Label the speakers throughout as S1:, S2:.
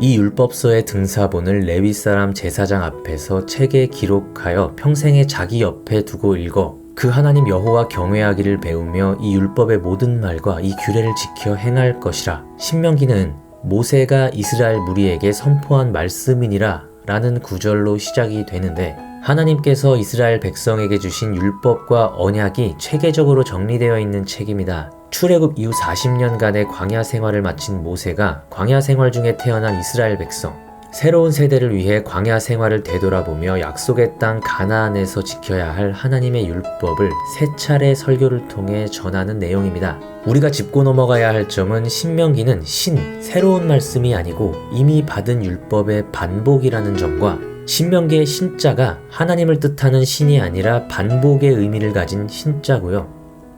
S1: 이 율법서의 등사본을 레위 사람 제사장 앞에서 책에 기록하여 평생에 자기 옆에 두고 읽어 그 하나님 여호와 경외하기를 배우며 이 율법의 모든 말과 이 규례를 지켜 행할 것이라. 신명기는 모세가 이스라엘 무리에게 선포한 말씀이니라 라는 구절로 시작이 되는데, 하나님께서 이스라엘 백성에게 주신 율법과 언약이 체계적으로 정리되어 있는 책입니다. 출애굽 이후 40년간의 광야 생활을 마친 모세가 광야 생활 중에 태어난 이스라엘 백성, 새로운 세대를 위해 광야 생활을 되돌아보며 약속의 땅 가나안에서 지켜야 할 하나님의 율법을 세 차례 설교를 통해 전하는 내용입니다. 우리가 짚고 넘어가야 할 점은 신명기는 새로운 말씀이 아니고 이미 받은 율법의 반복이라는 점과, 신명기의 신자가 하나님을 뜻하는 신이 아니라 반복의 의미를 가진 신자고요.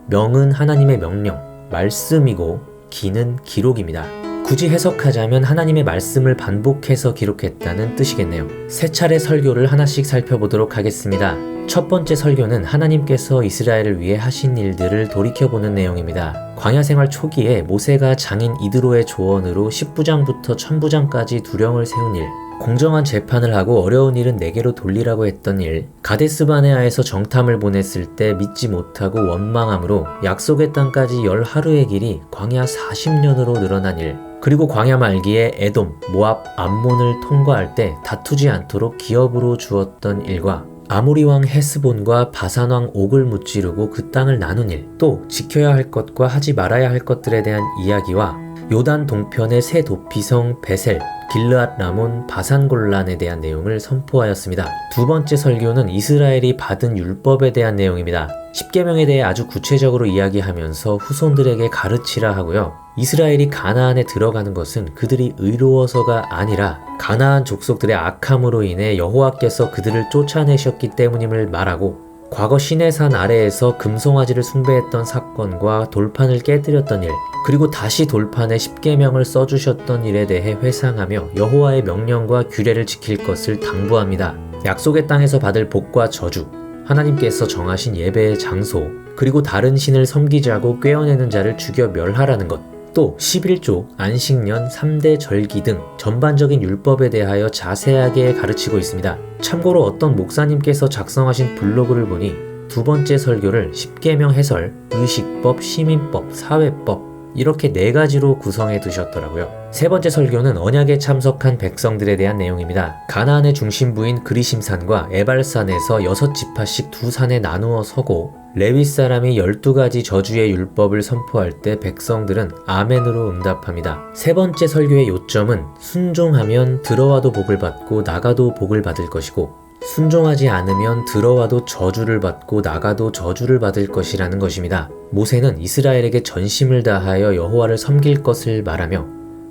S1: 명은 하나님의 명령, 말씀이고 기는 기록입니다. 굳이 해석하자면 하나님의 말씀을 반복해서 기록했다는 뜻이겠네요. 세 차례 설교를 하나씩 살펴보도록 하겠습니다. 첫 번째 설교는 하나님께서 이스라엘을 위해 하신 일들을 돌이켜보는 내용입니다. 광야 생활 초기에 모세가 장인 이드로의 조언으로 10부장부터 1000부장까지 두령을 세운 일, 공정한 재판을 하고 어려운 일은 내게로 돌리라고 했던 일, 가데스바네아에서 정탐을 보냈을 때 믿지 못하고 원망함으로 약속의 땅까지 10하루의 길이 광야 40년으로 늘어난 일, 그리고 광야 말기에 에돔, 모압, 암몬을 통과할 때 다투지 않도록 기업으로 주었던 일과, 아모리 왕 헤스본과 바산 왕 옥을 무찌르고 그 땅을 나눈 일, 또 지켜야 할 것과 하지 말아야 할 것들에 대한 이야기와 요단 동편의 새 도피성 베셀, 길르앗 라몬, 바산골란에 대한 내용을 선포하였습니다. 두 번째 설교는 이스라엘이 받은 율법에 대한 내용입니다. 십계명에 대해 아주 구체적으로 이야기하면서 후손들에게 가르치라 하고요. 이스라엘이 가나안에 들어가는 것은 그들이 의로워서가 아니라 가나안 족속들의 악함으로 인해 여호와께서 그들을 쫓아내셨기 때문임을 말하고, 과거 시내산 아래에서 금송아지를 숭배했던 사건과 돌판을 깨뜨렸던 일, 그리고 다시 돌판에 십계명을 써주셨던 일에 대해 회상하며 여호와의 명령과 규례를 지킬 것을 당부합니다. 약속의 땅에서 받을 복과 저주, 하나님께서 정하신 예배의 장소, 그리고 다른 신을 섬기자고 꾀어내는 자를 죽여 멸하라는 것, 또 11조, 안식년, 3대 절기 등 전반적인 율법에 대하여 자세하게 가르치고 있습니다. 참고로 어떤 목사님께서 작성하신 블로그를 보니 두 번째 설교를 십계명 해설, 의식법, 시민법, 사회법 이렇게 4가지로 구성해 두셨더라고요. 세 번째 설교는 언약에 참석한 백성들에 대한 내용입니다. 가나안의 중심부인 그리심산과 에발산에서 6지파씩 두 산에 나누어 서고 레위 사람이 12가지 저주의 율법을 선포할 때 백성들은 아멘으로 응답합니다. 세 번째 설교의 요점은 순종하면 들어와도 복을 받고 나가도 복을 받을 것이고, 순종하지 않으면 들어와도 저주를 받고 나가도 저주를 받을 것이라는 것입니다. 모세는 이스라엘에게 전심을 다하여 여호와를 섬길 것을 말하며,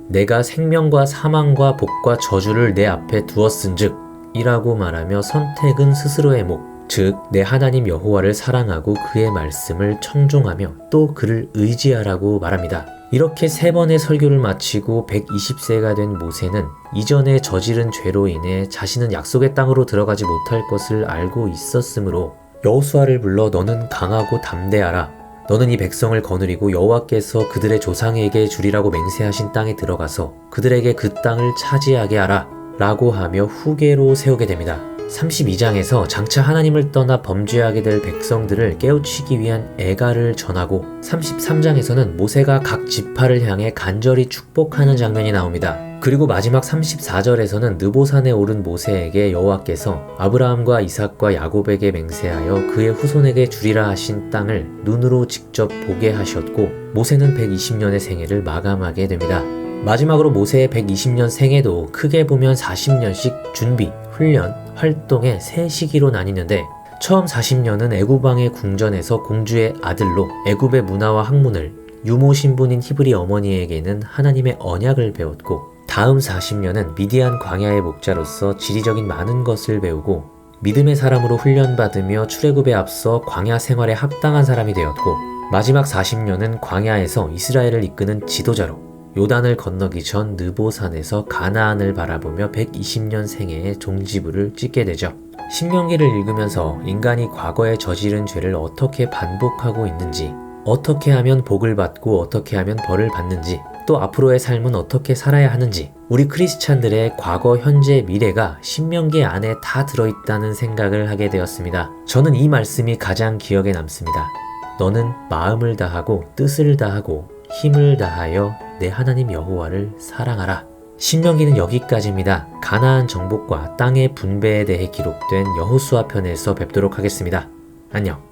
S1: 내가 생명과 사망과 복과 저주를 내 앞에 두었은즉 이라고 말하며 선택은 스스로의 목, 즉 내 하나님 여호와를 사랑하고 그의 말씀을 청종하며 또 그를 의지하라고 말합니다. 이렇게 3번의 설교를 마치고 120세가 된 모세는 이전에 저지른 죄로 인해 자신은 약속의 땅으로 들어가지 못할 것을 알고 있었으므로 여호수아를 불러 너는 강하고 담대하라. 너는 이 백성을 거느리고 여호와께서 그들의 조상에게 주리라고 맹세하신 땅에 들어가서 그들에게 그 땅을 차지하게 하라 라고 하며 후계로 세우게 됩니다. 32장에서 장차 하나님을 떠나 범죄하게 될 백성들을 깨우치기 위한 애가를 전하고, 33장에서는 모세가 각 지파를 향해 간절히 축복하는 장면이 나옵니다. 그리고 마지막 34절에서는 느보산에 오른 모세에게 여호와께서 아브라함과 이삭과 야곱에게 맹세하여 그의 후손에게 주리라 하신 땅을 눈으로 직접 보게 하셨고, 모세는 120년의 생애를 마감하게 됩니다. 마지막으로 모세의 120년 생애도 크게 보면 40년씩 준비, 훈련, 활동의 3시기로 나뉘는데, 처음 40년은 애굽왕의 궁전에서 공주의 아들로 애굽의 문화와 학문을, 유모 신분인 히브리 어머니에게는 하나님의 언약을 배웠고, 다음 40년은 미디안 광야의 목자로서 지리적인 많은 것을 배우고 믿음의 사람으로 훈련받으며 출애굽에 앞서 광야 생활에 합당한 사람이 되었고, 마지막 40년은 광야에서 이스라엘을 이끄는 지도자로 요단을 건너기 전 느보산에서 가나안을 바라보며 120년 생애의 종지부를 찍게 되죠. 신명기를 읽으면서 인간이 과거에 저지른 죄를 어떻게 반복하고 있는지, 어떻게 하면 복을 받고 어떻게 하면 벌을 받는지, 또 앞으로의 삶은 어떻게 살아야 하는지, 우리 크리스찬들의 과거, 현재, 미래가 신명기 안에 다 들어있다는 생각을 하게 되었습니다. 저는 이 말씀이 가장 기억에 남습니다. 너는 마음을 다하고 뜻을 다하고 힘을 다하여 내 하나님 여호와를 사랑하라. 신명기는 여기까지입니다. 가나안 정복과 땅의 분배에 대해 기록된 여호수아 편에서 뵙도록 하겠습니다. 안녕.